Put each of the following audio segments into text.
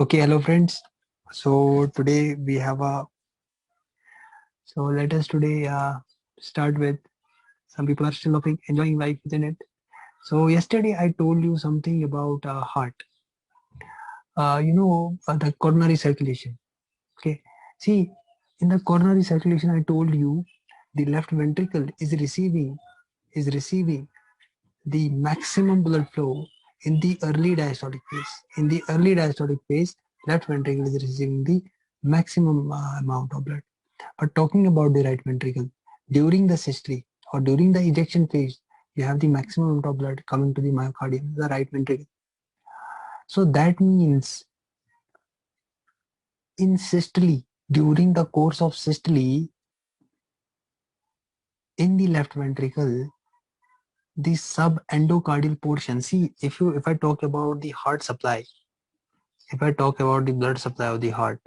Okay, hello friends. So today we have a so let us today start with some people are still loving enjoying life, isn't it? So yesterday I told you something about heart. The coronary circulation. Okay, see in the coronary circulation I told you the left ventricle is receiving the maximum blood flow in the early diastolic phase. In the early diastolic phase, left ventricle is receiving the maximum amount of blood. But talking about the right ventricle, during the systole or during the ejection phase, you have the maximum amount of blood coming to the myocardium, the right ventricle. So that means in systole, during the course of systole, in the left ventricle, the subendocardial portion. See, if I talk about the heart supply, if I talk about the blood supply of the heart,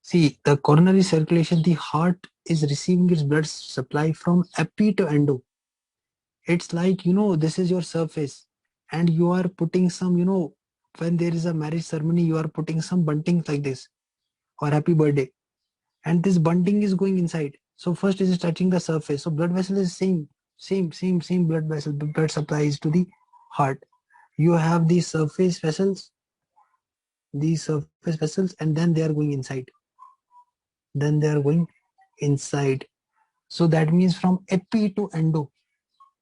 see the coronary circulation, the heart is receiving its blood supply from epi to endo. It's like, this is your surface and you are putting some, when there is a marriage ceremony, you are putting some bunting like this or happy birthday. And this bunting is going inside. So first it is touching the surface. So blood vessel is same blood vessel, blood supplies to the heart. You have these surface vessels, and then they are going inside. Then they are going inside. So that means from epi to endo.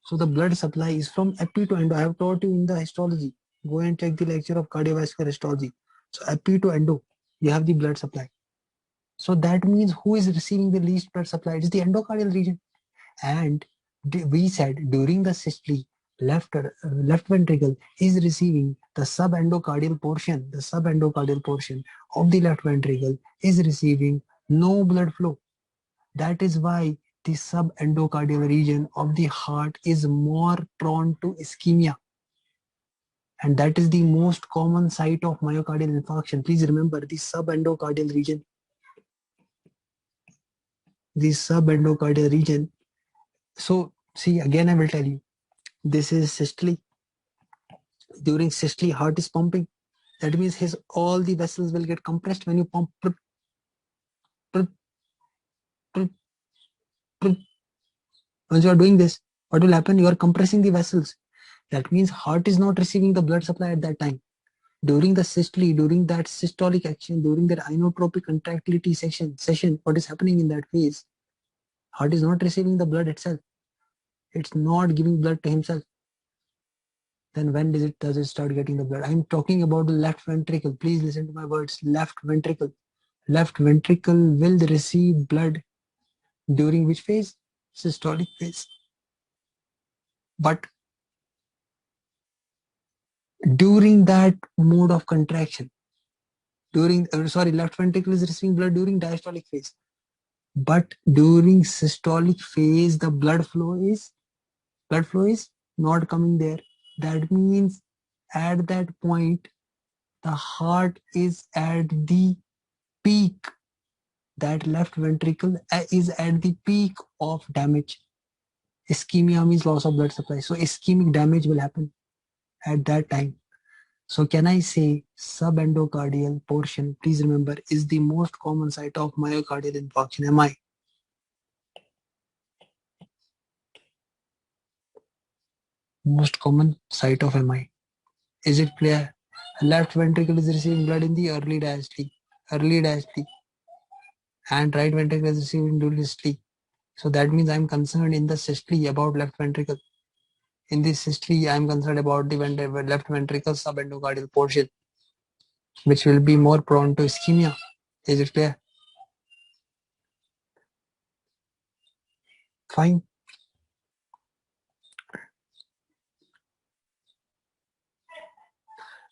So the blood supply is from epi to endo. I have taught you in the histology. Go and check the lecture of cardiovascular histology. So epi to endo, you have the blood supply. So that means who is receiving the least blood supply? It is the endocardial region. And we said during the systole, left ventricle is receiving the subendocardial portion. The subendocardial portion of the left ventricle is receiving no blood flow. That is why the subendocardial region of the heart is more prone to ischemia. And that is the most common site of myocardial infarction. Please remember the subendocardial region. The subendocardial region. So, see, again, I will tell you this is systole. During systole, heart is pumping. That means his all the vessels will get compressed when you pump. Once you are doing this, what will happen? You are compressing the vessels. That means heart is not receiving the blood supply at that time. During the systole, during that systolic action, during that inotropic contractility session, what is happening in that phase? Heart is not receiving the blood itself. It's not giving blood to himself. Then when does it start getting the blood? I'm talking about the left ventricle. Please listen to my words. Left ventricle. Left ventricle will receive blood during which phase? Systolic phase. But during that mode of contraction, left ventricle is receiving blood during diastolic phase. But during systolic phase, the blood flow is not coming there. That means at that point, the heart is at the peak. That left ventricle is at the peak of damage. Ischemia means loss of blood supply. So ischemic damage will happen at that time. So can I say subendocardial portion, please remember, is the most common site of myocardial infarction. Am I? Most common site of MI. Is it clear? Left ventricle is receiving blood in the early diastole, and right ventricle is receiving during systole. So that means I'm concerned in the systole about left ventricle. In this systole, I'm concerned about the left ventricle subendocardial portion, which will be more prone to ischemia. Is it clear? Fine.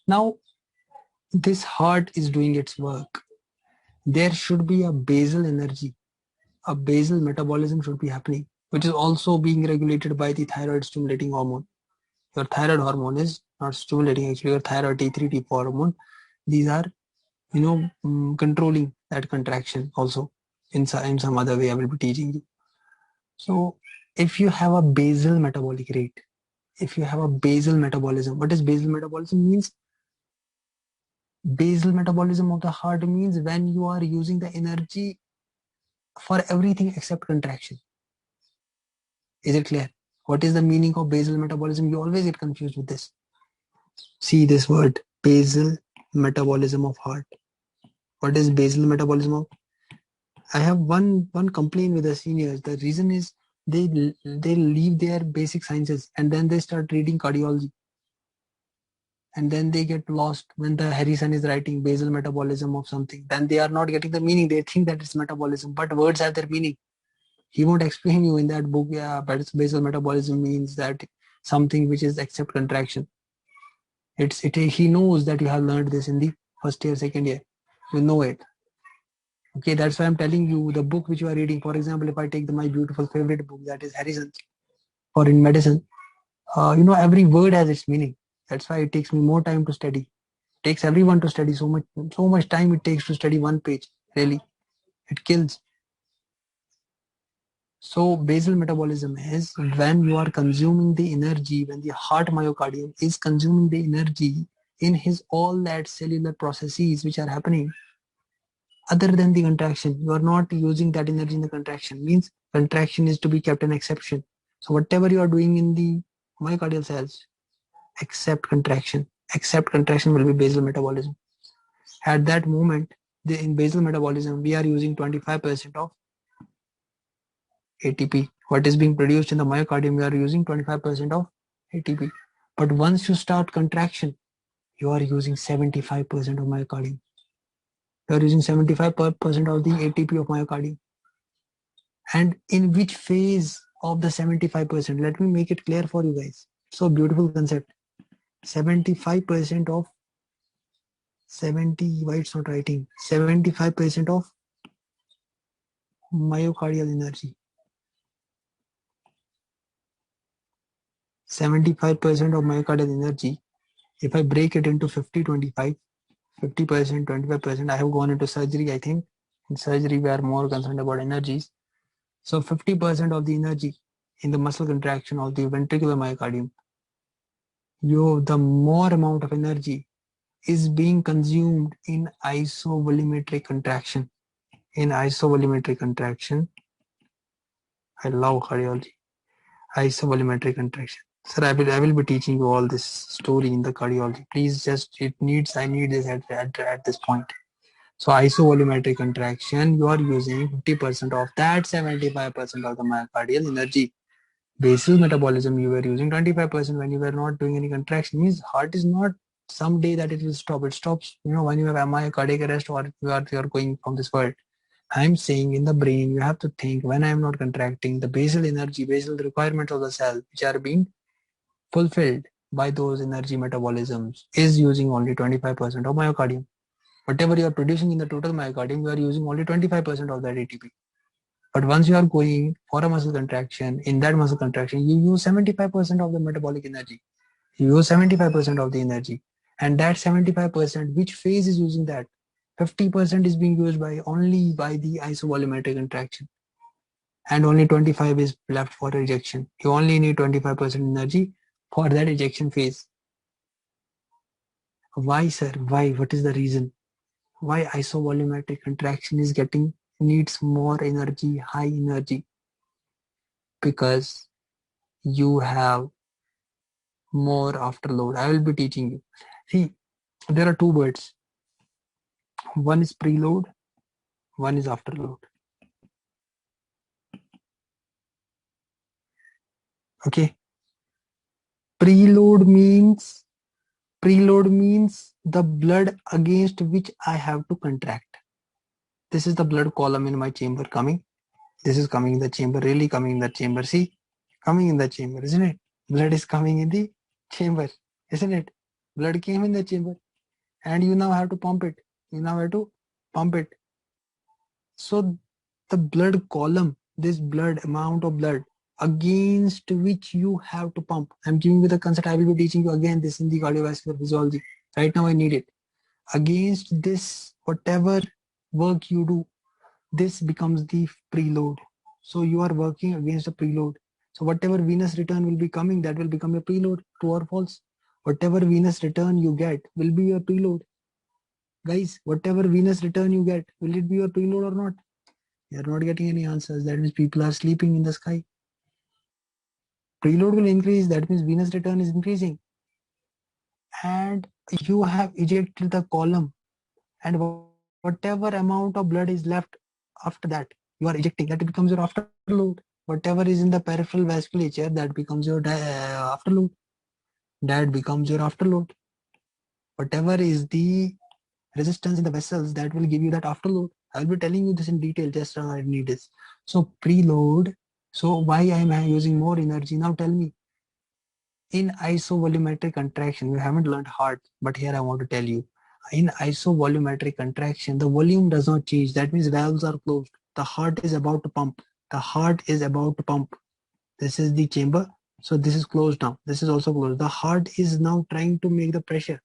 Now, this heart is doing its work. There should be a basal energy, a basal metabolism should be happening, which is also being regulated by the thyroid stimulating hormone. Your thyroid hormone is not stimulating, actually your thyroid T3, T4 hormone. These are, controlling that contraction also in some other way I will be teaching you. So if you have a basal metabolic rate, if you have a basal metabolism, what is basal metabolism means? Basal metabolism of the heart means when you are using the energy for everything except contraction. Is it clear? What is the meaning of basal metabolism? You always get confused with this. See this word, basal metabolism of heart. What is basal metabolism of? I have one complaint with the seniors. The reason is they leave their basic sciences and then they start reading cardiology, and then they get lost when the Harrison is writing basal metabolism of something. Then they are not getting the meaning. They think that it's metabolism, but words have their meaning. He won't explain you in that book. Yeah, but basal metabolism means that something which is except contraction. He knows that you have learned this in the first year, second year. You know it. Okay, that's why I'm telling you the book which you are reading. For example, if I take my beautiful favorite book, that is Harrison, or in medicine, every word has its meaning. That's why it takes me more time to study. It takes everyone to study so much time it takes to study one page. Really, it kills. So basal metabolism is when you are consuming the energy, when the heart myocardium is consuming the energy in his all that cellular processes which are happening other than the contraction. You are not using that energy in the contraction. Means contraction is to be kept an exception. So whatever you are doing in the myocardial cells, except contraction will be basal metabolism. At that moment, in basal metabolism, we are using 25% of ATP. What is being produced in the myocardium, we are using 25% of ATP. But once you start contraction, you are using 75% of myocardium. You are using 75% of the ATP of myocardium. And in which phase of the 75%? Let me make it clear for you guys. So beautiful concept. 75% of 70, why it's not writing? 75% of myocardial energy. 75% of myocardial energy. If I break it into 50-25, 50%, 25%, I have gone into surgery, I think. In surgery, we are more concerned about energies. So 50% of the energy in the muscle contraction of the ventricular myocardium, the more amount of energy is being consumed in isovolumetric contraction. In isovolumetric contraction, I love cardiology. Isovolumetric contraction. Sir, I will be teaching you all this story in the cardiology. Please I need this at this point. So isovolumetric contraction, you are using 50% of that 75% of the myocardial energy. Basal metabolism, you were using 25% when you were not doing any contraction. Means heart is not someday that it will stop. It stops, when you have myocardial arrest or you are going from this world. I'm saying in the brain, you have to think when I'm not contracting, the basal energy, basal requirements of the cell, which are being fulfilled by those energy metabolisms, is using only 25% of myocardium. Whatever you are producing in the total myocardium, you are using only 25% of that ATP. But once you are going for a muscle contraction, in that muscle contraction, you use 75% of the metabolic energy. You use 75% of the energy. And that 75%, which phase is using that? 50% is being used only by the isovolumetric contraction. And only 25 is left for ejection. You only need 25% energy for that ejection phase. Why, sir? Why? What is the reason? Why isovolumetric contraction needs more energy, high energy? Because you have more afterload. I will be teaching you. See, there are two words. One is preload, one is afterload. Okay. Preload means the blood against which I have to contract. This is the blood column in my chamber coming. This is coming in the chamber, really coming in the chamber. See, coming in the chamber, isn't it? Blood is coming in the chamber, isn't it? Blood came in the chamber and you now have to pump it. You now have to pump it. So the blood column, this blood amount of blood against which you have to pump. I'm giving you the concept. I will be teaching you again this in the cardiovascular physiology. Right now I need it. Against this, whatever work you do, this becomes the preload. So you are working against a preload. So whatever venous return will be coming, that will become a preload. True or false? Whatever venous return you get will be a preload. Guys, whatever venous return you get, will it be your preload or not? You are not getting any answers. That means people are sleeping in the sky. Preload will increase. That means venous return is increasing. And you have ejected the column. And whatever amount of blood is left after that, you are ejecting. That becomes your afterload. Whatever is in the peripheral vasculature, that becomes your afterload. That becomes your afterload. Whatever is the resistance in the vessels, that will give you that afterload. I will be telling you this in detail, just I need this. So preload. So why I am using more energy? Now tell me, in isovolumetric contraction, you haven't learned heart, but here I want to tell you, in isovolumetric contraction, the volume does not change. That means valves are closed. The heart is about to pump. The heart is about to pump. This is the chamber. So this is closed now. This is also closed. The heart is now trying to make the pressure.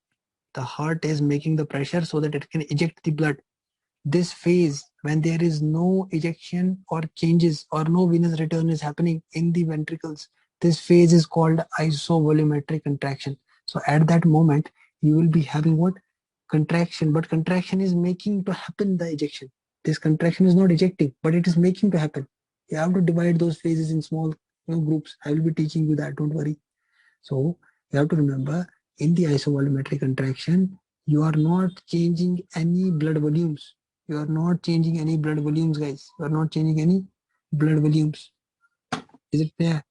The heart is making the pressure so that it can eject the blood. This phase, when there is no ejection or changes or no venous return is happening in the ventricles, this phase is called isovolumetric contraction. So at that moment, you will be having what? Contraction, but contraction is making to happen the ejection. This contraction is not ejecting, but it is making to happen. You have to divide those phases in small groups. I will be teaching you that, don't worry. So you have to remember, in the isovolumetric contraction, you are not changing any blood volumes. You are not changing any blood volumes, guys. You are not changing any blood volumes. Is it clear?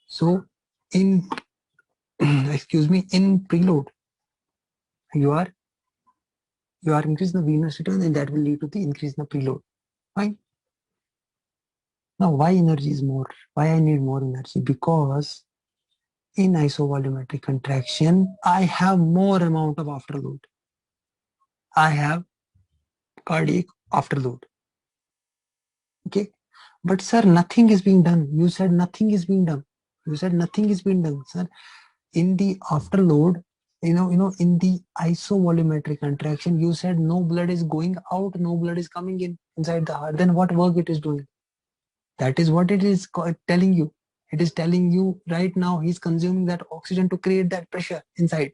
So in excuse me, in preload, you are increasing the venous return, and that will lead to the increase in the preload. Fine. Now why energy is more? Why I need more energy? Because in isovolumetric contraction, I have more amount of afterload. I have cardiac afterload. Okay. But sir, nothing is being done. You said nothing is being done. You said nothing is being done, sir. In the afterload, in the isovolumetric contraction, you said no blood is going out, no blood is coming in inside the heart. Then what work it is doing? That is what it is telling you. It is telling you right now he's consuming that oxygen to create that pressure inside.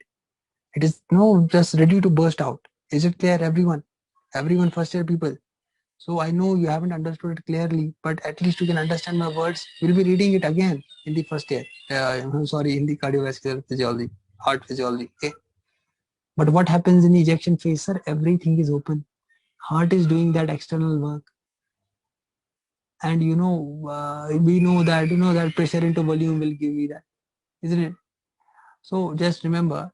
It is no just ready to burst out. Is it clear, everyone? Everyone, first year people. So I know you haven't understood it clearly, but at least you can understand my words. We'll be reading it again in the first year. I'm sorry, in the cardiovascular physiology, heart physiology. Okay. But what happens in the ejection phase, sir? Everything is open. Heart is doing that external work, and we know that that pressure into volume will give you that, isn't it? So just remember,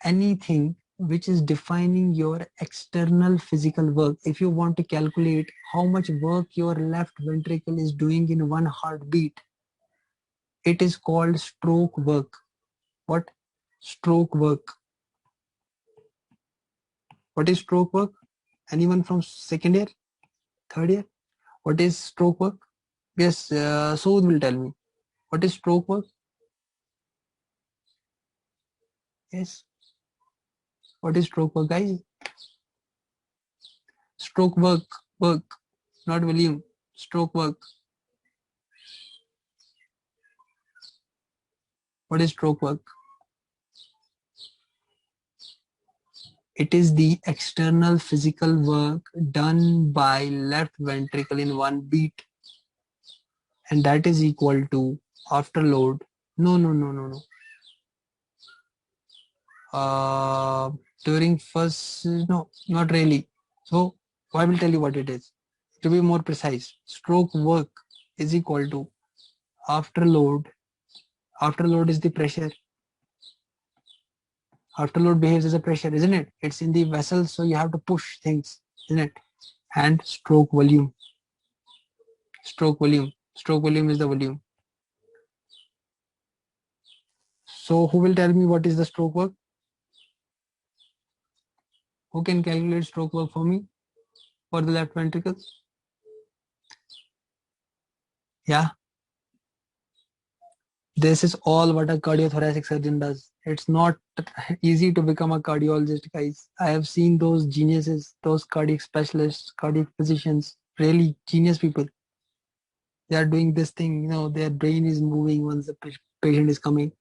anything which is defining your external physical work, if you want to calculate how much work your left ventricle is doing in one heartbeat, it is called stroke work. What? Stroke work. What is stroke work? Anyone from second year, third year? What is stroke work? Yes, Sood will tell me. What is stroke work? Yes. What is stroke work, guys? Stroke work, not volume. Stroke work. What is stroke work? It is the external physical work done by left ventricle in one beat, and that is equal to afterload. No. Uh, During first, no, not really. So I will tell you what it is. To be more precise, stroke work is equal to afterload. Afterload is the pressure. Afterload behaves as a pressure, isn't it? It's in the vessels, so you have to push things, isn't it? And stroke volume. Stroke volume. Stroke volume is the volume. So who will tell me what is the stroke work? Who can calculate stroke work for me for the left ventricle? Yeah. This is all what a cardiothoracic surgeon does. It's not easy to become a cardiologist, guys. I have seen those geniuses, those cardiac specialists, cardiac physicians, really genius people. They are doing this thing, their brain is moving once the patient is coming.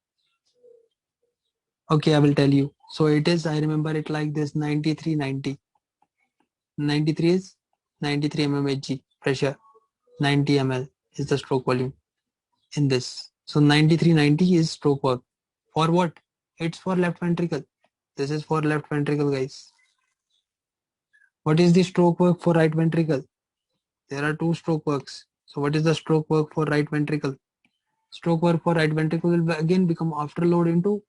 Okay, I will tell you. So it is, I remember it like this, 9390. 93 is 93 mmHg pressure, 90 ml is the stroke volume in this. So 9390 is stroke work. For what? It's for left ventricle. This is for left ventricle, guys. What is the stroke work for right ventricle? There are two stroke works. So what is the stroke work for right ventricle? Stroke work for right ventricle will again become afterload into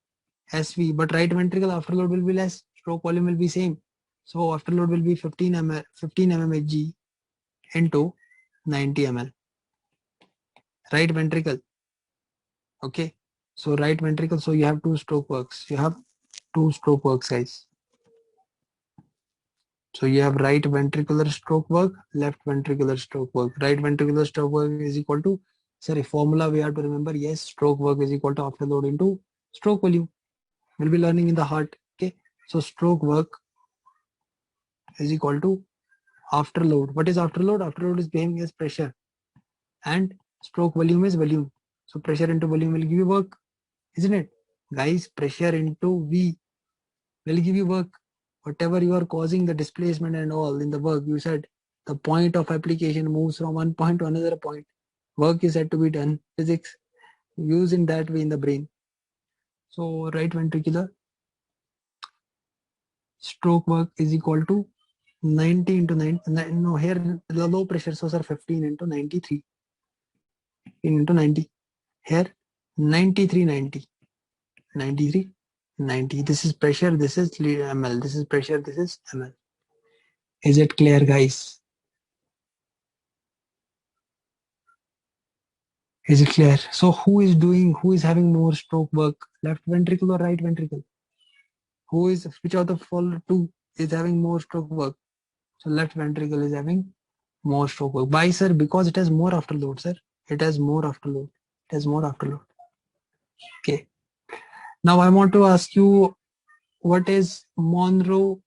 SV, but right ventricle afterload will be less. Stroke volume will be same. So afterload will be 15 mmHg into 90 ml. Right ventricle. Okay. So right ventricle. So you have two stroke works. You have two stroke works, guys. So you have right ventricular stroke work, left ventricular stroke work. Right ventricular stroke work is equal to, sorry, formula we have to remember. Yes, stroke work is equal to afterload into stroke volume. We'll be learning in the heart. Okay. So stroke work is equal to afterload. What is afterload? Afterload is behaving as pressure, and stroke volume is volume. So pressure into volume will give you work, isn't it? Guys, pressure into V will give you work. Whatever you are causing the displacement and all in the work, you said the point of application moves from one point to another point. Work is said to be done. Physics used in that way in the brain. So right ventricular stroke work is equal to 90 into 9. No, here the low pressure source are 15 into 93. 15 into 90. Here 9390. 93 90. This is pressure, this is ml. This is pressure, this is ml. Is it clear, guys? Is it clear? So who is having more stroke work? Left ventricle or right ventricle? Which of the following two is having more stroke work? So left ventricle is having more stroke work. Why, sir? Because it has more afterload, sir. It has more afterload. It has more afterload. Okay. Now I want to ask you, what is Monro-Kelly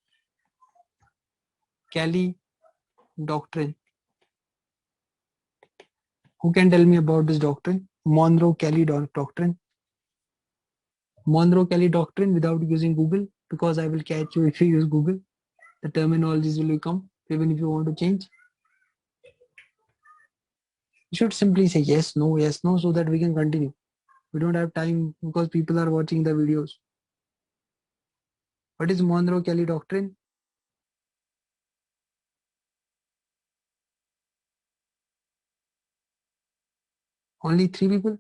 doctrine? Who can tell me about this doctrine? Monro-Kelly doctrine. Monro-Kelly doctrine without using Google, because I will catch you if you use Google. The terminologies will come even if you want to change. You should simply say yes, no, so that we can continue. We don't have time because people are watching the videos. What is Monro-Kelly doctrine? Only 3 people?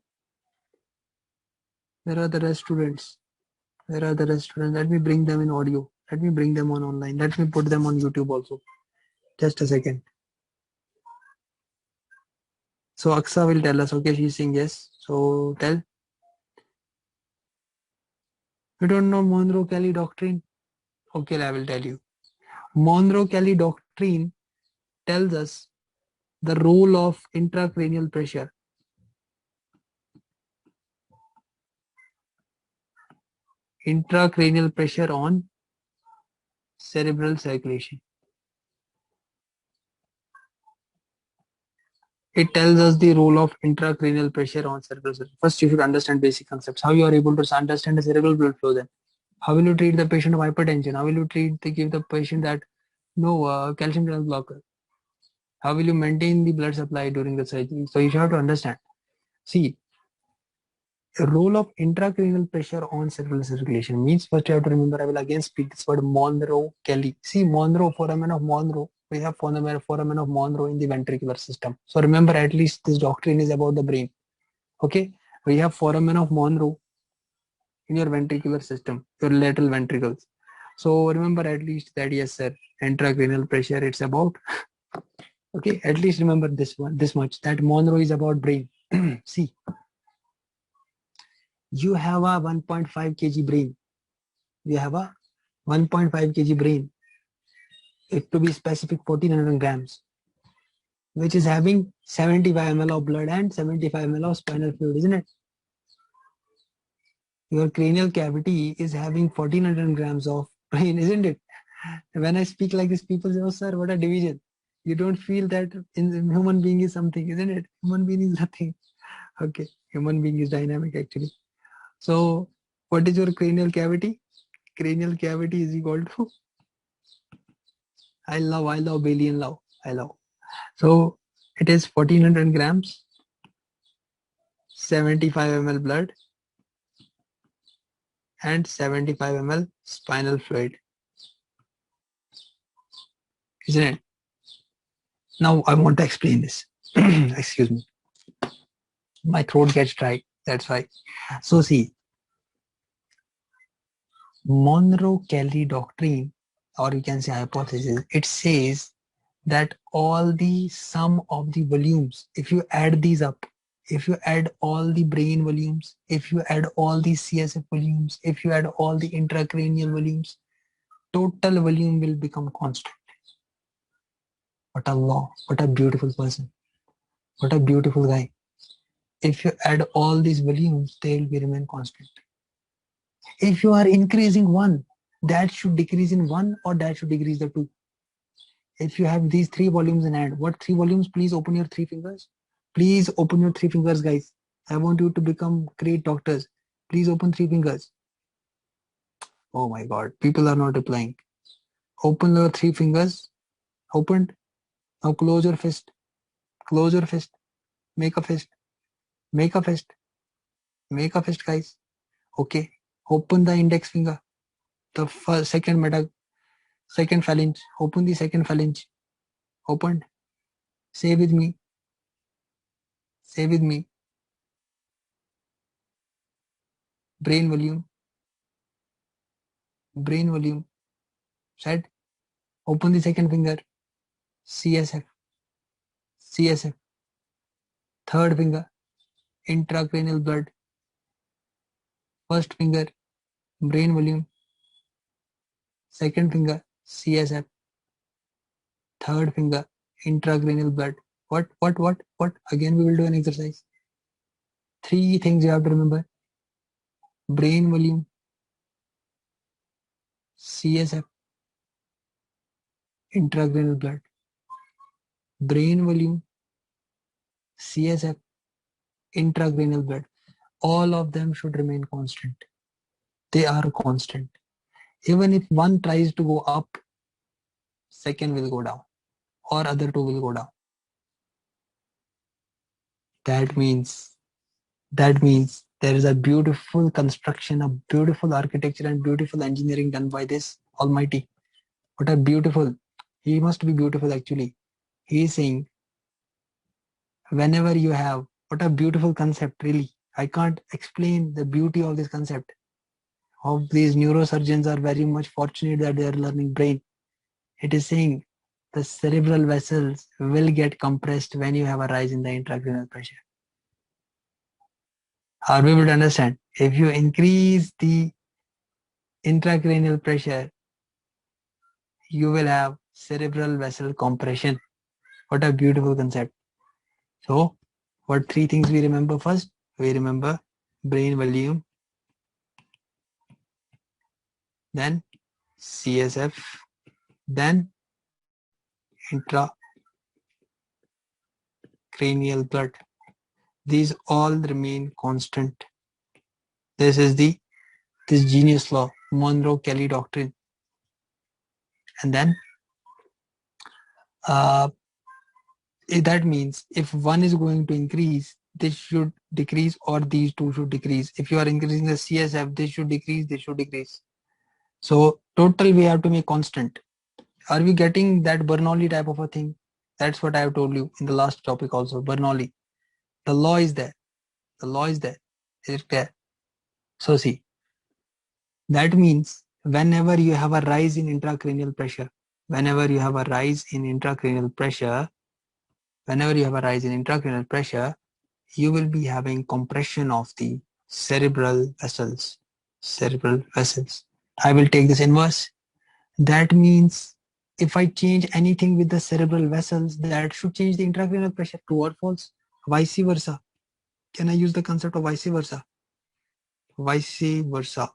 Where are the rest students? Where are the rest students? Let me bring them in audio. Let me bring them on online. Let me put them on YouTube also. Just a second. So Aksa will tell us. Okay, she's saying yes. So tell. You don't know Monro-Kelly doctrine? Okay, I will tell you. Monro-Kelly doctrine tells us the role of intracranial pressure. Intracranial pressure on cerebral circulation. It tells us the role of intracranial pressure on cerebral circulation. First, you should understand basic concepts. How you are able to understand the cerebral blood flow then. How will you treat the patient of hypertension? How will you give the patient that calcium channel blocker? How will you maintain the blood supply during the surgery? So you have to understand. See, the role of intracranial pressure on cerebral circulation means, first you have to remember, I will again speak this word Monro-Kelly. See, Monro, foramen of Monro, we have foramen of Monro in the ventricular system. So remember, at least this doctrine is about the brain. Okay, we have foramen of Monro in your ventricular system, your lateral ventricles. So remember at least that, yes sir, intracranial pressure, it's about, okay, at least remember this much, that Monro is about brain. See, you have a 1.5 kg brain. You have a 1.5 kg brain. It to be specific, 1400 grams, which is having 75 ml of blood and 75 ml of spinal fluid, isn't it? Your cranial cavity is having 1400 grams of brain, isn't it? When I speak like this, people say, oh sir, what a division. You don't feel that in human being is something, isn't it? Human being is nothing. Okay, human being is dynamic actually. So What is your cranial cavity? Cranial cavity is equal to, I love Bayesian law. I love. So it is 1400 grams, 75 ml blood, and 75 ml spinal fluid, isn't it? Now I want to explain this. Excuse me. My throat gets dry. That's why. So see, Monroe-Kelly doctrine, or you can say hypothesis, it says that all the sum of the volumes, if you add these up, if you add all the brain volumes, if you add all the CSF volumes, if you add all the intracranial volumes, total volume will become constant. What a law, what a beautiful person, what a beautiful guy. If you add all these volumes, they will be remain constant. If you are increasing one, that should decrease in one, or that should decrease the two. If you have these three volumes in hand, what three volumes? Please open your three fingers. Please open your three fingers, guys. I want you to become great doctors. Please open three fingers. Oh my God, people are not replying. Open your three fingers. Opened. Now close your fist. Close your fist. Make a fist. Make a fist. Make a fist, guys. Okay. Open the index finger. The first, second phalange. Open the second phalange. Opened. Say with me. Say with me. Brain volume. Brain volume. Said. Open the second finger. CSF. CSF. Third finger. Intracranial blood. First finger. Brain volume. Second finger. CSF. Third finger. Intracranial blood. What? Again, we will do an exercise. Three things you have to remember. Brain volume. CSF. Intracranial blood. Brain volume. CSF. Intracranial blood. All of them should remain constant. They are constant. Even if one tries to go up, second will go down, or other two will go down. That means there is a beautiful construction, a beautiful architecture, and beautiful engineering done by this Almighty. What a beautiful, he must be beautiful actually. He is saying, whenever you have, what a beautiful concept, really. I can't explain the beauty of this concept. How these neurosurgeons are very much fortunate that they are learning brain. It is saying the cerebral vessels will get compressed when you have a rise in the intracranial pressure. Are we able to understand? If you increase the intracranial pressure, you will have cerebral vessel compression. What a beautiful concept. So, what three things we remember first? We remember brain volume, then CSF, then intracranial blood. These all remain constant. This is this genius law, Monroe-Kelly doctrine. And then that means if one is going to increase, this should decrease, or these two should decrease. If you are increasing the CSF, this should decrease, this should decrease. So total we have to make constant. Are we getting that Bernoulli type of a thing? That's what I have told you in the last topic also. Bernoulli. The law is there. The law is there. Is it clear? So see, that means whenever you have a rise in intracranial pressure, whenever you have a rise in intracranial pressure, you will be having compression of the cerebral vessels. Cerebral vessels. I will take this inverse. That means if I change anything with the cerebral vessels, that should change the intracranial pressure. True or false? Vice versa. Can I use the concept of vice versa? Vice versa.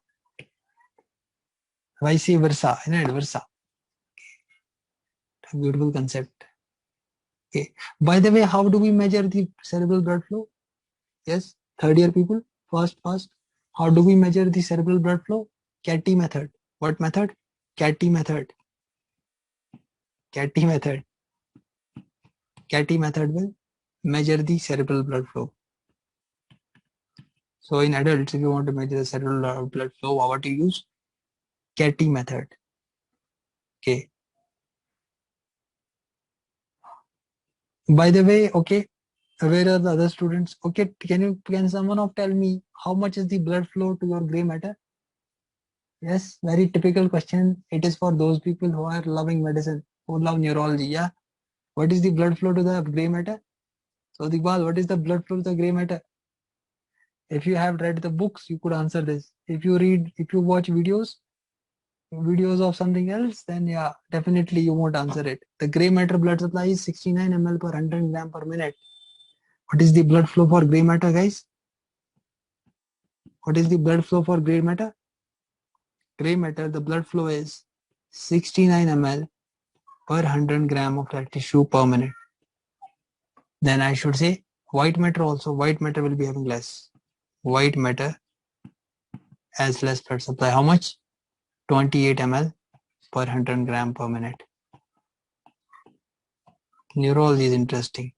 Vice versa. Versa. Beautiful concept. Okay. By the way, how do we measure the cerebral blood flow? Yes, third year people, fast. How do we measure the cerebral blood flow? Catty method. What method? Catty method. Catty method. Catty method will measure the cerebral blood flow. So in adults, if you want to measure the cerebral blood flow, what you use? Catty method. Okay. By the way, okay, where are the other students? Okay, can someone of tell me how much is the blood flow to your gray matter? Yes, very typical question. It is for those people who are loving medicine, who love neurology. Yeah. What is the blood flow to the gray matter? So Iqbal, what is the blood flow to the gray matter? If you have read the books, you could answer this. If you watch videos of something else, then yeah, definitely you won't answer it. The gray matter blood supply is 69 ml per 100 gram per minute. What is the blood flow for gray matter, guys? What is the blood flow for gray matter? Gray matter, the blood flow is 69 ml per 100 gram of that tissue per minute. Then I should say white matter also. White matter will be having less. White matter has less blood supply. How much? 28 ml per 100 gram per minute. Neurology is interesting.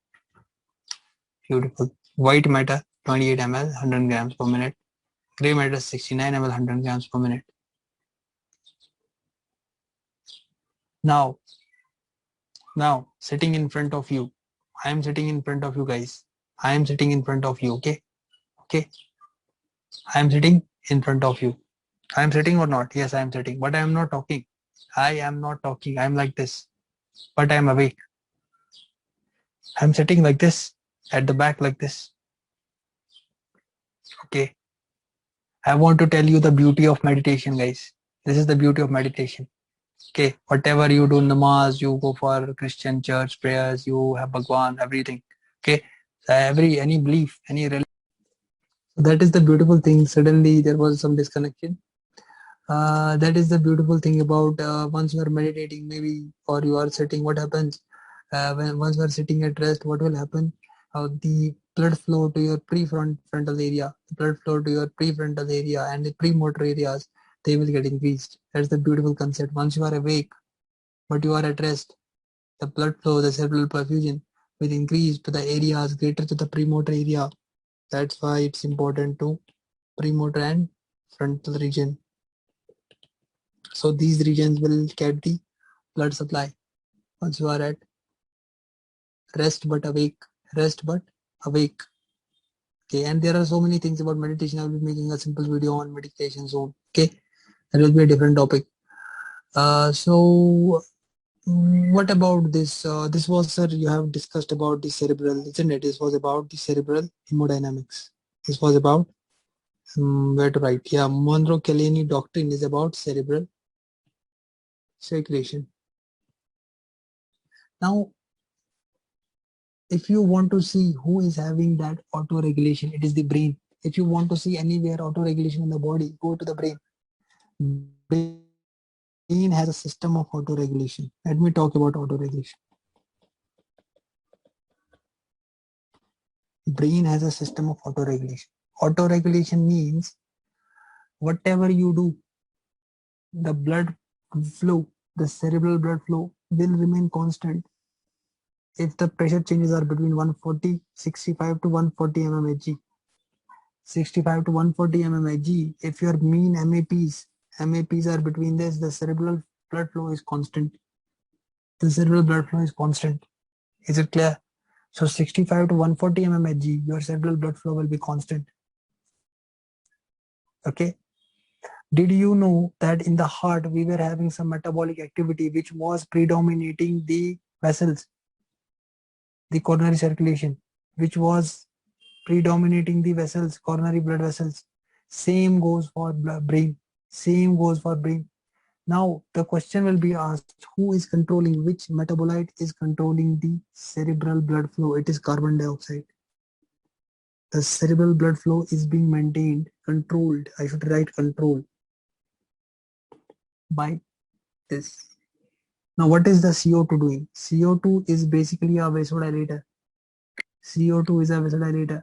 Beautiful. White matter 28 ml 100 grams per minute. Gray matter 69 ml 100 grams per minute. Now sitting in front of you, I am sitting in front of you guys. I am sitting in front of you. Okay. I am sitting in front of you. I am sitting or not? Yes, I am sitting, but I am not talking. I am not talking. I am like this, but I am awake. I am sitting like this, at the back like this. Okay. I want to tell you the beauty of meditation, guys. This is the beauty of meditation. Okay. Whatever you do, namaz, you go for Christian church prayers, you have Bhagwan, everything. Okay. So any belief, any religion. So that is the beautiful thing. Suddenly there was some disconnection. That is the beautiful thing about once you are meditating, maybe, or you are sitting. What happens once you are sitting at rest? What will happen? The blood flow to your prefrontal area, the blood flow to your prefrontal area and the premotor areas, they will get increased. That's the beautiful concept. Once you are awake, but you are at rest, the blood flow, the cerebral perfusion will increase to the areas greater to the premotor area. That's why it's important to premotor and frontal region. So these regions will get the blood supply once you are at rest but awake. Rest but awake. Okay, and there are so many things about meditation. I will be making a simple video on meditation zone. Okay, that will be a different topic. So what about this? This was, sir, you have discussed about the cerebral, isn't it? This was about the cerebral hemodynamics. This was about where to write? Yeah, Monro-Keleny doctrine is about cerebral circulation. Now, if you want to see who is having that auto regulation, it is the brain. If you want to see anywhere auto regulation in the body, go to the brain. Brain has a system of auto regulation. Let me talk about auto regulation. Brain has a system of auto regulation. Auto regulation means whatever you do, the blood flow, the cerebral blood flow will remain constant if the pressure changes are between 65 to 140 mmHg. 65 to 140 mmHg. If your mean MAPs are between this, the cerebral blood flow is constant. The cerebral blood flow is constant. Is it clear? So 65 to 140 mmHg, your cerebral blood flow will be constant. Okay. Did you know that in the heart we were having some metabolic activity which was predominating the vessels, the coronary circulation, which was predominating the vessels, coronary blood vessels. Same goes for brain. Same goes for brain. Now the question will be asked, who is controlling, which metabolite is controlling the cerebral blood flow? It is carbon dioxide. The cerebral blood flow is being maintained, controlled. I should write control by this. Now what is the CO2 doing? CO2 is basically a vasodilator. CO2 is a vasodilator.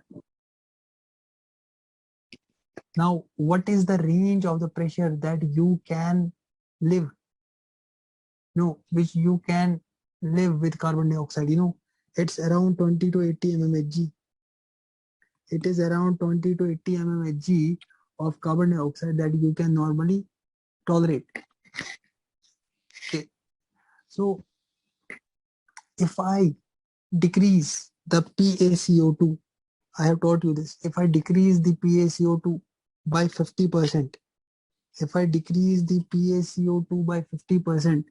Now, what is the range of the pressure that you can live? No, which you can live with carbon dioxide. It's around 20 to 80 mmHg. It is around 20 to 80 mmHg of carbon dioxide that you can normally tolerate. Okay. So if I decrease the PaCO2, I have taught you this. If I decrease the PaCO2 by 50%, if I decrease the PaCO2 by 50%,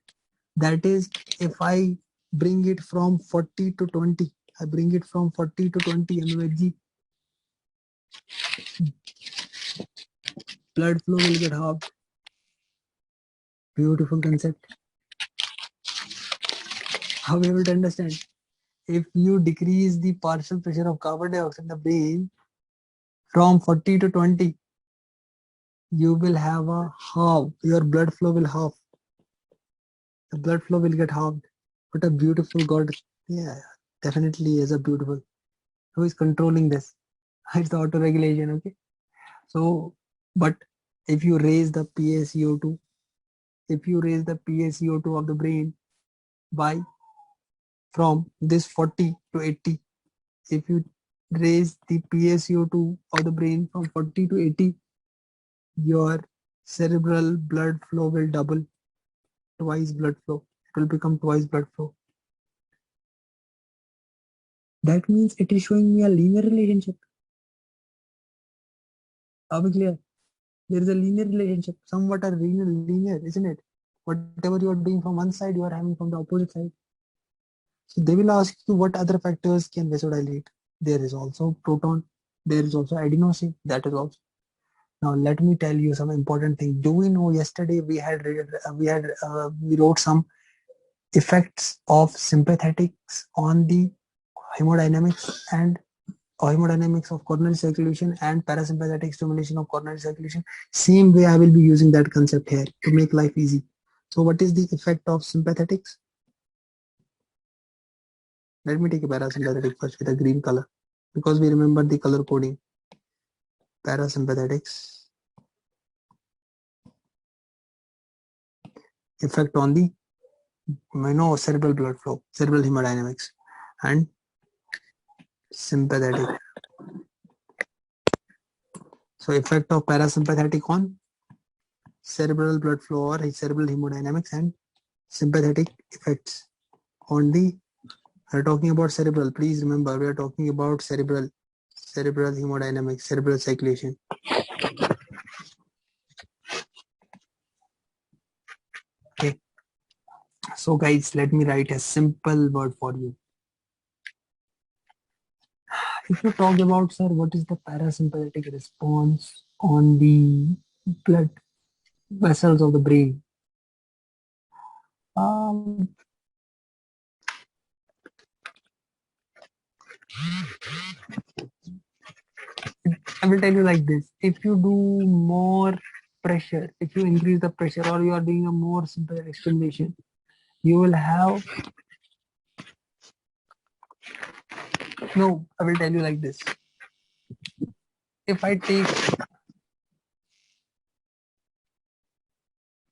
that is, if I bring it from 40 to 20, I bring it from 40 to 20 mmHg, blood flow will get halved. Beautiful concept. How are you able to understand? If you decrease the partial pressure of carbon dioxide in the brain from 40 to 20, you will have a half. Your blood flow will half. The blood flow will get halved. What a beautiful God. Yeah, definitely is a beautiful. Who is controlling this? It's the auto regulation. Okay. So, but if you raise the PaCO2, if you raise the PaCO2 of the brain by from this 40 to 80, if you raise the PaCO2 of the brain from 40 to 80, your cerebral blood flow will double, twice blood flow. It will become twice blood flow. That means it is showing me a linear relationship. Are we clear? There is a linear relationship, somewhat a linear, isn't it? Whatever you are doing from one side, you are having from the opposite side. So they will ask you what other factors can vasodilate. There is also proton, there is also adenosine, that is also. Now let me tell you some important thing. Do we know yesterday we wrote some effects of sympathetics on the hemodynamics and hemodynamics of coronary circulation and parasympathetic stimulation of coronary circulation. Same way I will be using that concept here to make life easy. So what is the effect of sympathetics? Let me take a parasympathetic first with a green color because we remember the color coding. Parasympathetics effect on the cerebral blood flow, cerebral hemodynamics, and sympathetic. So effect of parasympathetic on cerebral blood flow or cerebral hemodynamics, and sympathetic effects on the, we're talking about cerebral. Please remember, we are talking about cerebral hemodynamics, cerebral circulation. Okay. So guys, let me write a simple word for you. If you talk about, sir, what is the parasympathetic response on the blood vessels of the brain? I will tell you like this. If you do more pressure, if you increase the pressure or you are doing a more sympathetic stimulation, you will have, no, I will tell you like this. If I take,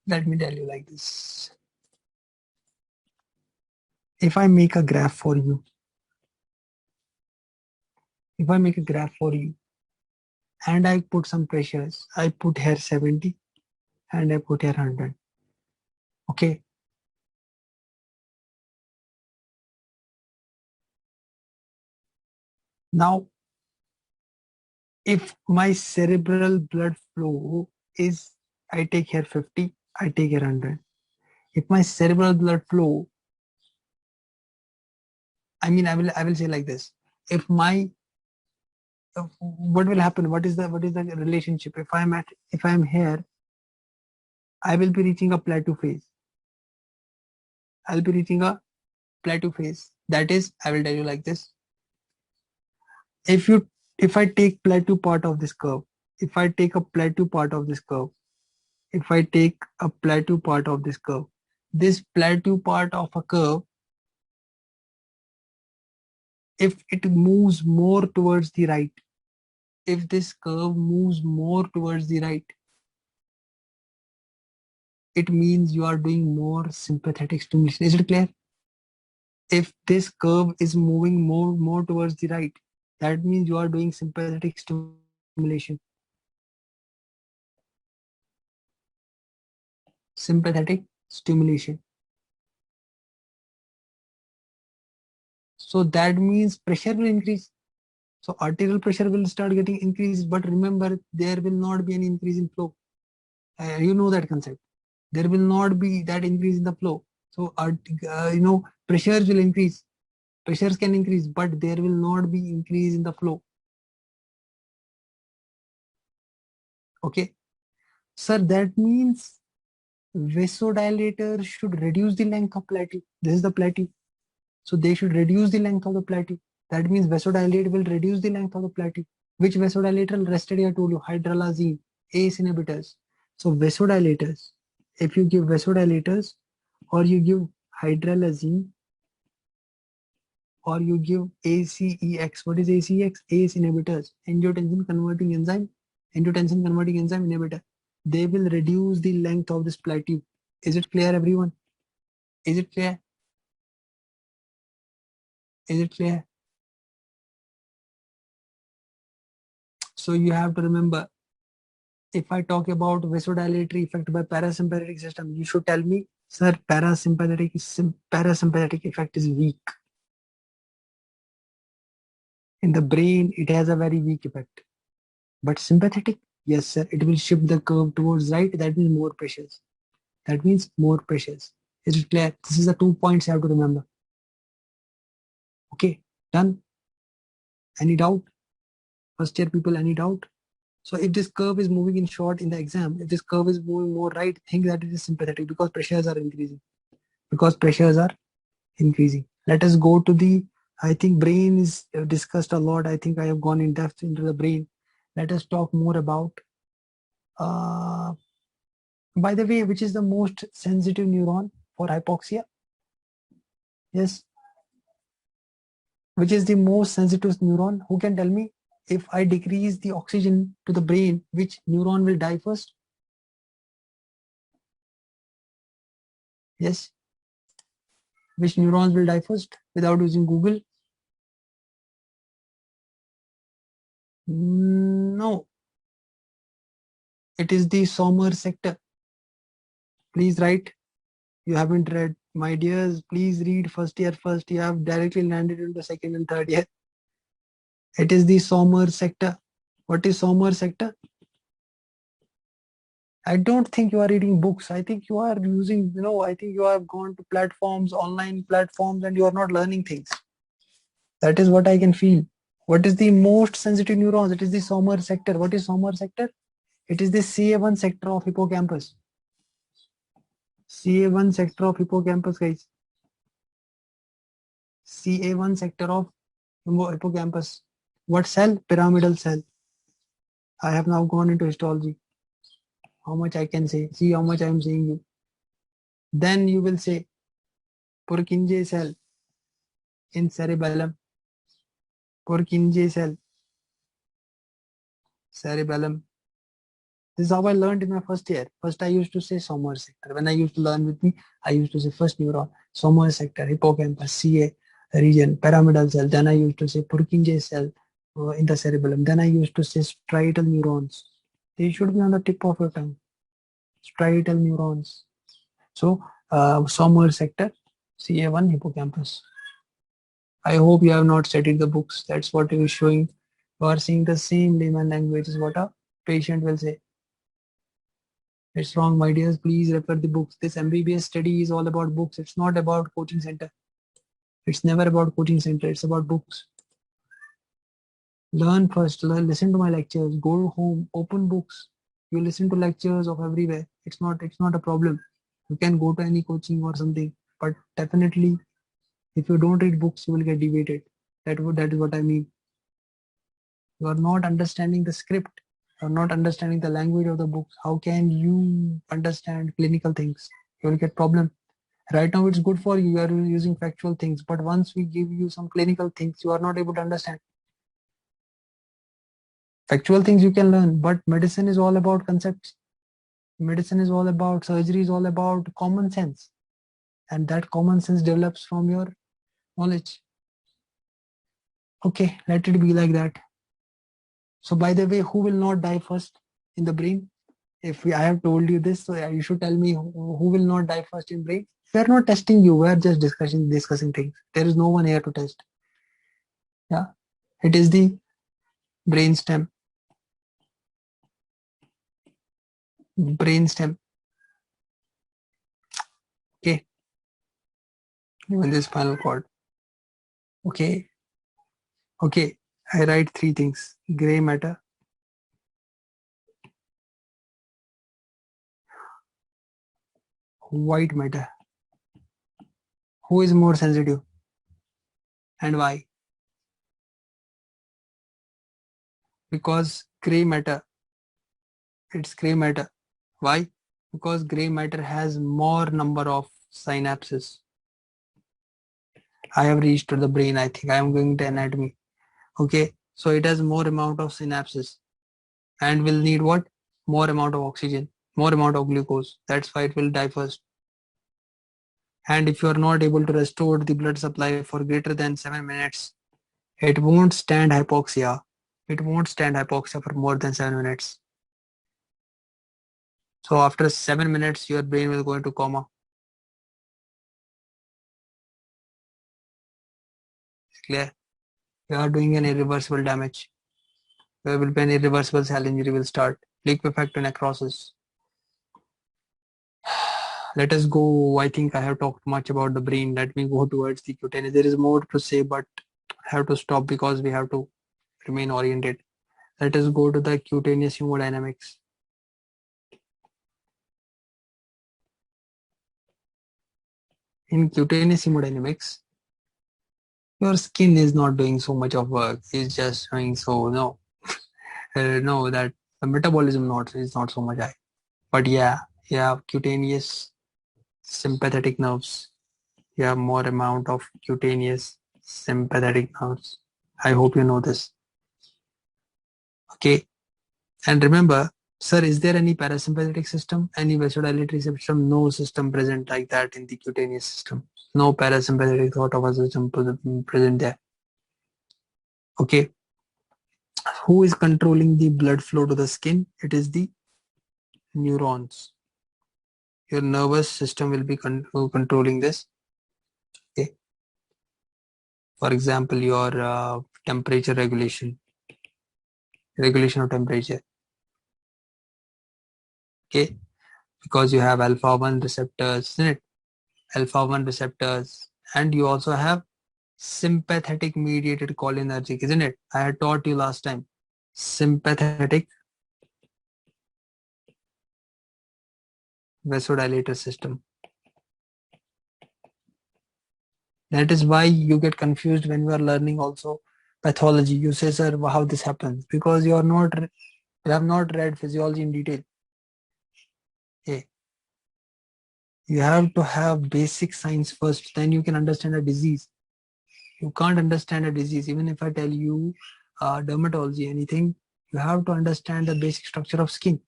let me tell you like this. If I make a graph for you, if I make a graph for you and I put some pressures, I put here 70 and I put here 100. Okay. Now, if my cerebral blood flow is, I take here 50, I take here 100. If my cerebral blood flow, I mean, I will say like this. If my, what will happen? What is the relationship? If I'm here, I will be reaching a plateau phase. I'll be reaching a plateau phase. That is, I will tell you like this. If I take plateau part of this curve, if I take a plateau part of this curve, if I take a plateau part of this curve, this plateau part of a curve, if it moves more towards the right, if this curve moves more towards the right, it means you are doing more sympathetic stimulation. Is it clear? If this curve is moving more towards the right, that means you are doing sympathetic stimulation. Sympathetic stimulation. So that means pressure will increase. So arterial pressure will start getting increased, but remember there will not be any increase in flow. You know that concept. There will not be that increase in the flow. So pressures will increase. Pressures can increase, but there will not be increase in the flow. Okay, sir, that means vasodilator should reduce the length of plateau. This is the plateau. So they should reduce the length of the plateau. That means vasodilate will reduce the length of the plateau. Which vasodilator? Rested I told you, hydralazine, ACE inhibitors. So vasodilators, if you give vasodilators or you give hydralazine or you give ACEX. What is ACEX? ACE inhibitors, angiotensin converting enzyme inhibitor. They will reduce the length of this plateau. Is it clear, everyone? Is it clear? Is it clear? So you have to remember, if I talk about vasodilatory effect by parasympathetic system, you should tell me, sir, parasympathetic effect is weak. In the brain, it has a very weak effect. But sympathetic, yes, sir, it will shift the curve towards right. That means more pressures. That means more pressures. Is it clear? This is the 2 points you have to remember. Okay, done. Any doubt? First year people, any doubt? So if this curve is moving in short in the exam, if this curve is moving more right, think that it is sympathetic because pressures are increasing. Let us go to the, I think brain is discussed a lot. I think I have gone in depth into the brain. Let us talk more about, by the way, which is the most sensitive neuron for hypoxia? Yes. Which is the most sensitive neuron? Who can tell me? If I decrease the oxygen to the brain, which neuron will die first? Yes. Which neurons will die first without using Google? No. It is the Sommer sector. Please write. You haven't read. My dears, please read first year first. You have directly landed into second and third year. It is the Sommer sector. What is Sommer sector? I don't think you are reading books. I think you are using, I think you have gone to platforms, online platforms, and you are not learning things. That is what I can feel. What is the most sensitive neurons? It is the Sommer sector. What is Sommer sector? It is the CA1 sector of hippocampus. CA1 sector of hippocampus, guys. CA1 sector of hippocampus. What cell? Pyramidal cell. I have now gone into histology. How much I can say? See how much I am saying you. Then you will say Purkinje cell in cerebellum. Purkinje cell. Cerebellum. This is how I learned in my first year. First, I used to say Sommer sector. When I used to learn with me, I used to say first neuron, Sommer sector, hippocampus, CA region, pyramidal cell. Then I used to say Purkinje cell in the cerebellum. Then I used to say striatal neurons. They should be on the tip of your tongue. Striatal neurons. So, Sommer sector, CA1 hippocampus. I hope you have not studied the books. That's what it is showing. You are seeing the same layman language is what a patient will say. It's wrong, my dears. Please refer the books. This MBBS study is all about books. It's not about coaching center. It's never about coaching center. It's about books. Learn first. Listen to my lectures. Go home. Open books. You listen to lectures of everywhere. It's not a problem. You can go to any coaching or something. But definitely, if you don't read books, you will get deviated. That is what I mean. You are not understanding the script. You are not understanding the language of the books. How can you understand clinical things? You will get problem. Right now it's good for you. You are using factual things. But once we give you some clinical things, you are not able to understand. Factual things you can learn, but medicine is all about concepts. Medicine is all about, surgery is all about common sense. And that common sense develops from your knowledge. Okay, let it be like that. So by the way, who will not die first in the brain? I have told you this, so you should tell me who will not die first in brain. We are not testing you. We are just discussing things. There is no one here to test. Yeah, it is the brainstem. Brainstem. Okay, even this spinal cord. Okay, okay. I write three things: gray matter, white matter. Who is more sensitive and why? Because gray matter. It's gray matter. Why? Because gray matter has more number of synapses. I have reached to the brain. I think I am going to anatomy. Okay, so it has more amount of synapses and will need what? More amount of oxygen, more amount of glucose. That's why it will die first. And if you are not able to restore the blood supply for greater than 7 minutes, it won't stand hypoxia. It won't stand hypoxia for more than 7 minutes. So after 7 minutes, your brain will go into coma. Clear? You are doing an irreversible damage. There will be an irreversible cell injury will start. Liquefaction necrosis. Let us go. I think I have talked much about the brain. Let me go towards the cutaneous. There is more to say, but I have to stop because we have to remain oriented. Let us go to the cutaneous hemodynamics. In cutaneous hemodynamics, your skin is not doing so much of work. It's just doing so no that the metabolism not is not so much high. But yeah, you have cutaneous sympathetic nerves. You have more amount of cutaneous sympathetic nerves. I hope you know this. Okay. And remember, sir, is there any parasympathetic system, any vasodilatory system? No system present like that in the cutaneous system. No parasympathetic thought of a system present there. Okay. Who is controlling the blood flow to the skin? It is the neurons. Your nervous system will be controlling this. Okay. For example, your temperature regulation of temperature. Okay. Because you have alpha 1 receptors, isn't it? Alpha 1 receptors, and you also have sympathetic mediated cholinergic, isn't it? I had taught you last time. Sympathetic vasodilator system. That is why you get confused when you are learning also pathology. You say, sir, how this happens? Because you have not read physiology in detail. Okay. You have to have basic science first, then you can understand a disease. You can't understand a disease. Even if I tell you dermatology, anything, you have to understand the basic structure of skin.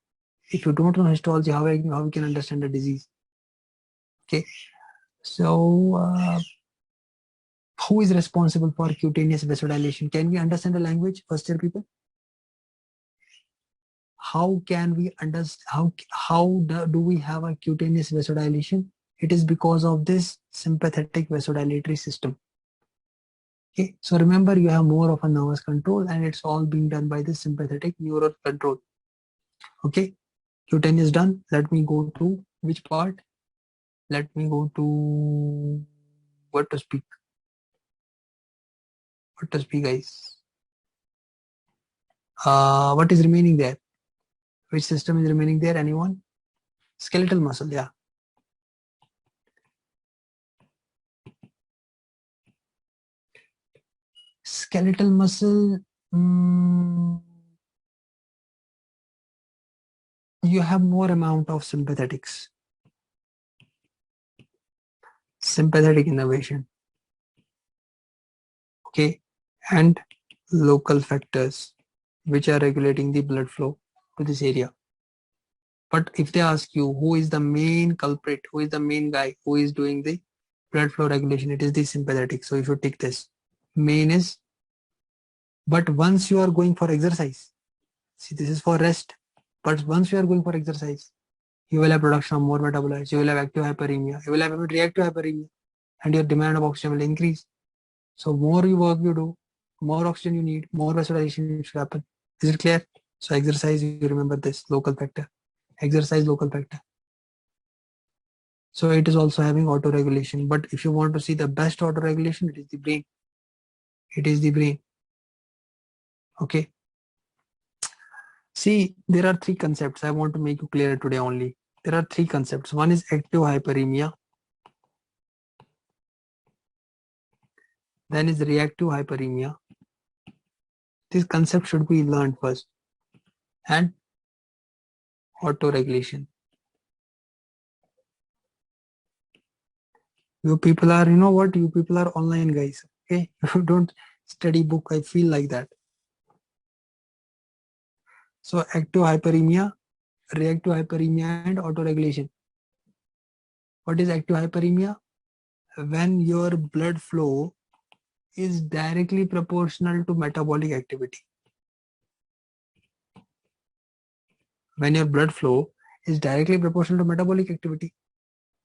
If you don't know histology, how you can understand the disease? Okay. So, who is responsible for cutaneous vasodilation? Can we understand the language, first year people? How can we understand? Do we have a cutaneous vasodilation? It is because of this sympathetic vasodilatory system. Okay, so remember you have more of a nervous control and it's all being done by the sympathetic neural control. Okay, cutaneous done. Let me go to which part? Let me go to what to speak. What to speak, guys? What is remaining there? Which system is remaining there? Anyone? Skeletal muscle, yeah. Skeletal muscle. You have more amount of sympathetics. Sympathetic innervation. Okay, and local factors. which are regulating the blood flow to this area. But if they ask you who is the main culprit, who is the main guy who is doing the blood flow regulation, it is the sympathetic. So if you take this, main is, but once you are going for exercise, see this is for rest, but once you are going for exercise, you will have production of more metabolites, you will have active hyperemia, you will have reactive hyperemia, and your demand of oxygen will increase. So more you work you do, more oxygen you need, more vasodilation should happen. Is it clear? So exercise, you remember this local factor. Exercise local factor. So it is also having auto regulation. But if you want to see the best auto regulation, it is the brain. It is the brain. Okay. See, there are three concepts I want to make you clear today only. There are three concepts. One is active hyperemia. Then is reactive hyperemia. This concept should be learned first. And auto regulation. You people are, you know what? You people are online guys. Okay. You don't study book. I feel like that. So active hyperemia, reactive hyperemia, and auto regulation. What is active hyperemia? When your blood flow is directly proportional to metabolic activity. When your blood flow is directly proportional to metabolic activity.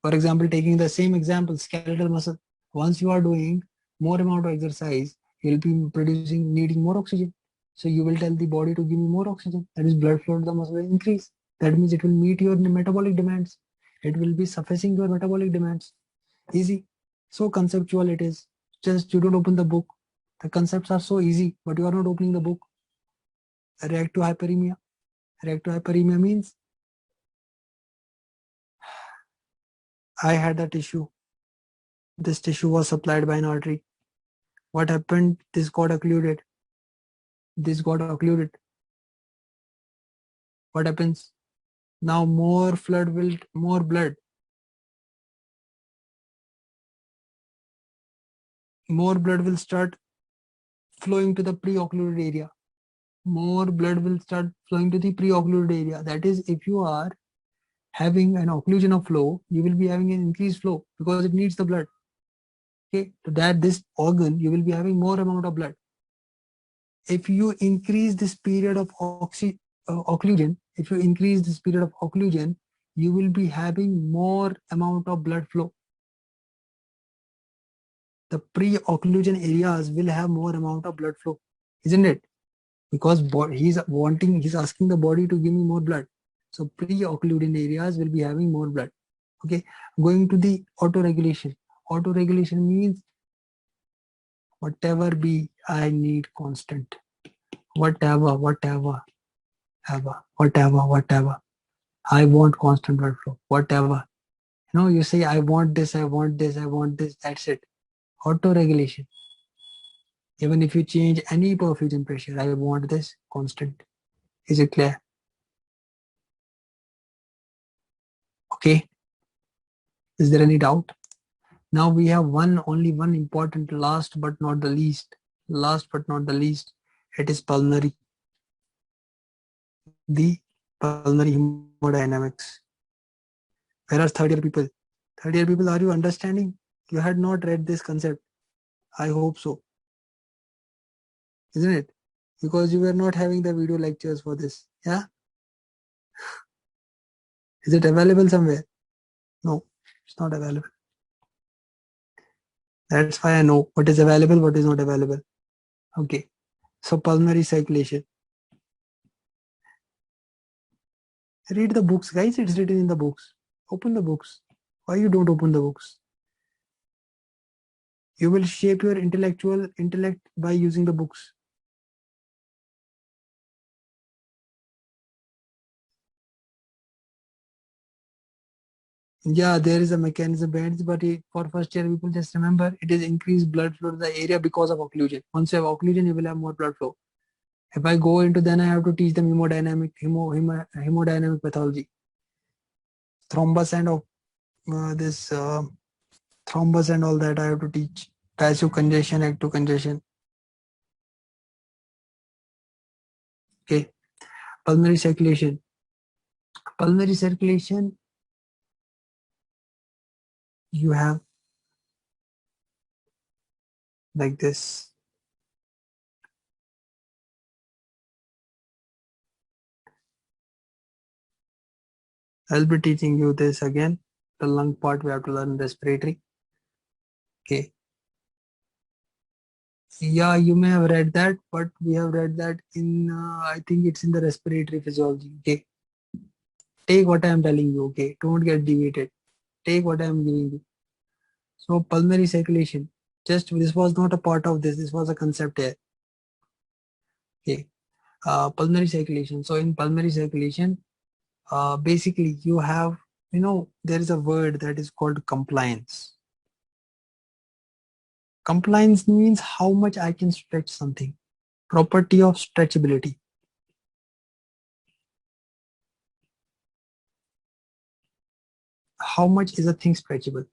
For example, taking the same example, skeletal muscle. Once you are doing more amount of exercise, you will be producing, needing more oxygen. So you will tell the body to give me more oxygen. That is, blood flow to the muscle will increase. That means it will meet your metabolic demands. It will be sufficing your metabolic demands. Easy. So conceptual it is. Just you don't open the book. The concepts are so easy, but you are not opening the book. Reactive hyperemia. Reactive hyperemia means I had a tissue. This tissue was supplied by an artery. What happened? This got occluded. This got occluded. What happens? Now more blood will start flowing to the pre-occluded area. More blood will start flowing to the pre-occluded area. That is, if you are having an occlusion of flow, you will be having an increased flow because it needs the blood. Okay, to that this organ, you will be having more amount of blood. If you increase this period of occlusion, you will be having more amount of blood flow. The pre-occlusion areas will have more amount of blood flow, isn't it? Because he's asking the body to give me more blood. So pre-occluding areas will be having more blood. Okay, going to the auto-regulation. Auto-regulation means whatever be, I need constant. Whatever. I want constant blood flow. Whatever. You say, I want this. That's it. Auto-regulation. Even if you change any perfusion pressure, I want this constant. Is it clear? Okay. Is there any doubt? Now we have only one important, last but not the least. It is pulmonary. The pulmonary hemodynamics. Where are third year people? Third year people, are you understanding? You had not read this concept. I hope so. Isn't it? Because you were not having the video lectures for this. Yeah? Is it available somewhere? No, it's not available. That's why I know what is available, what is not available. Okay. So pulmonary circulation. Read the books, guys. It's written in the books. Open the books. Why you don't open the books? You will shape your intellect by using the books. Yeah, there is a mechanism behind it, but for first year people, just remember it is increased blood flow to the area because of occlusion. Once you have occlusion, you will have more blood flow. If I go into, then I have to teach them hemodynamic pathology, thrombus and thrombus and all that I have to teach. Passive congestion, active congestion. Okay, pulmonary circulation. Pulmonary circulation, you have like this. I'll be teaching you this again. The lung part we have to learn respiratory. Okay. Yeah, you may have read that, but we have read that in, I think it's in the respiratory physiology. Okay. Take what I am telling you. Okay. Don't get deviated. Take what I am giving you. So pulmonary circulation. Just this was not a part of this. This was a concept here. Okay. Pulmonary circulation. So in pulmonary circulation, basically you have, there is a word that is called compliance. Compliance means how much I can stretch something. Property of stretchability. How much is a thing stretchable?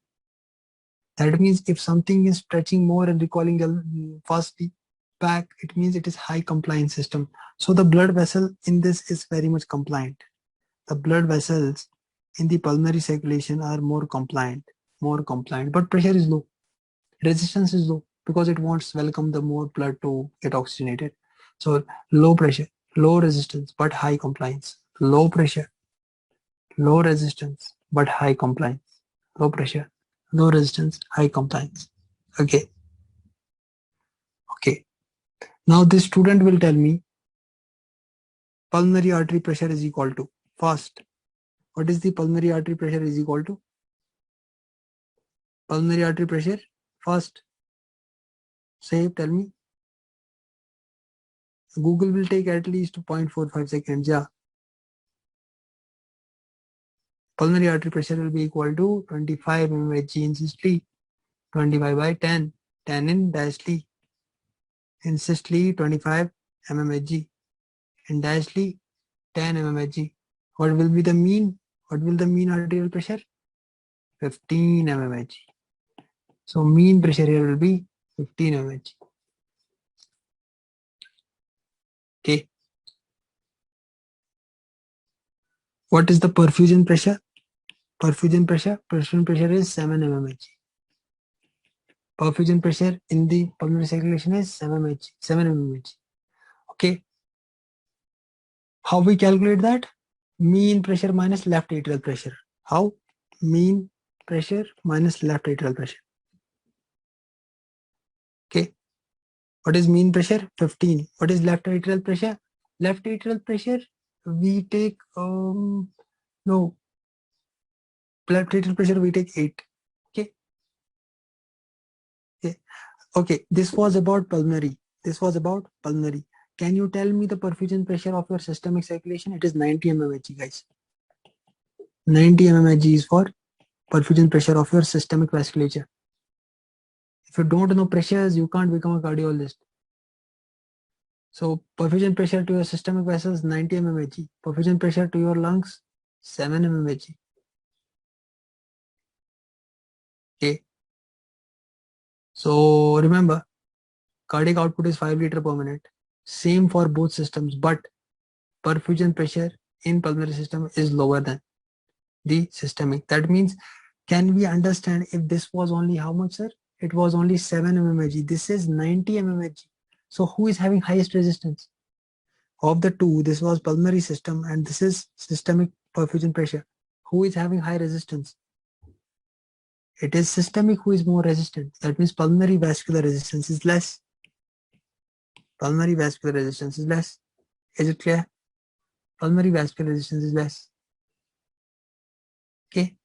That means if something is stretching more and recalling fastly back, it means it is high compliance system. So the blood vessel in this is very much compliant. The blood vessels in the pulmonary circulation are more compliant, but pressure is low. Resistance is low because it wants welcome the more blood to get oxygenated. So low pressure, low resistance, but high compliance. Low pressure, low resistance, but high compliance. Low pressure, low resistance, high compliance. Okay. Okay. Now this student will tell me pulmonary artery pressure is equal to, first, what is the pulmonary artery pressure is equal to? Pulmonary artery pressure, first, say, tell me. Google will take at least 0.45 seconds. Yeah. Pulmonary artery pressure will be equal to 25 mmHg in systole, 25 by 10, 10 in diastole. In systole, 25 mmHg. In diastole, 10 mmHg. What will be the mean? What will the mean arterial pressure? 15 mmHg. So mean pressure here will be 15 mmHg. Okay. What is the perfusion pressure? Perfusion pressure is 7 mmHg. Perfusion pressure in the pulmonary circulation is 7 mmHg. Okay. How we calculate that? Mean pressure minus left atrial pressure. How? Mean pressure minus left atrial pressure. Okay. What is mean pressure? 15. What is left atrial pressure? Left atrial pressure, we take, no, left atrial pressure we take 8. Okay. Okay. Okay. This was about pulmonary. Can you tell me the perfusion pressure of your systemic circulation? It is 90 mmHg, guys. 90 mmHg is for perfusion pressure of your systemic vasculature. If you don't know pressures, you can't become a cardiologist. So perfusion pressure to your systemic vessels 90 mmHg. Perfusion pressure to your lungs 7 mmHg. Okay. So remember, cardiac output is 5 liter per minute. Same for both systems, but perfusion pressure in pulmonary system is lower than the systemic. That means, can we understand if this was only how much, sir? It was only 7 mmHg. This is 90 mmHg. So who is having highest resistance? Of the two, this was pulmonary system and this is systemic perfusion pressure. Who is having high resistance? It is systemic who is more resistant. That means pulmonary vascular resistance is less. Pulmonary vascular resistance is less. Is it clear? Pulmonary vascular resistance is less. Okay.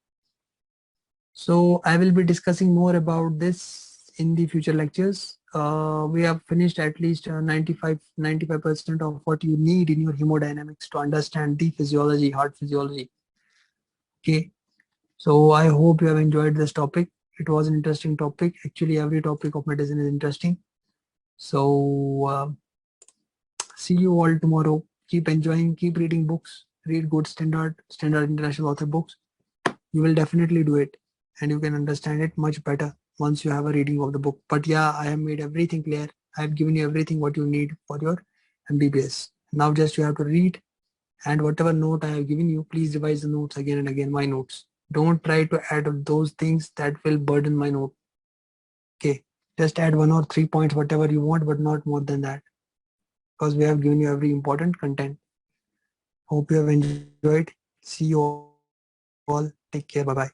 So I will be discussing more about this in the future lectures. We have finished at least 95% of what you need in your hemodynamics to understand the physiology, heart physiology. Okay. So I hope you have enjoyed this topic. It was an interesting topic. Actually, every topic of medicine is interesting. So see you all tomorrow. Keep enjoying, keep reading books, read good standard international author books. You will definitely do it and you can understand it much better once you have a reading of the book. But yeah, I have made everything clear. I have given you everything what you need for your MBBS. Now just you have to read, and whatever note I have given you, please revise the notes again and again, my notes. Don't try to add those things that will burden my note. Okay, just add 1 or 3 points, whatever you want, but not more than that, because we have given you every important content. Hope you have enjoyed. See you all. Take care. Bye bye.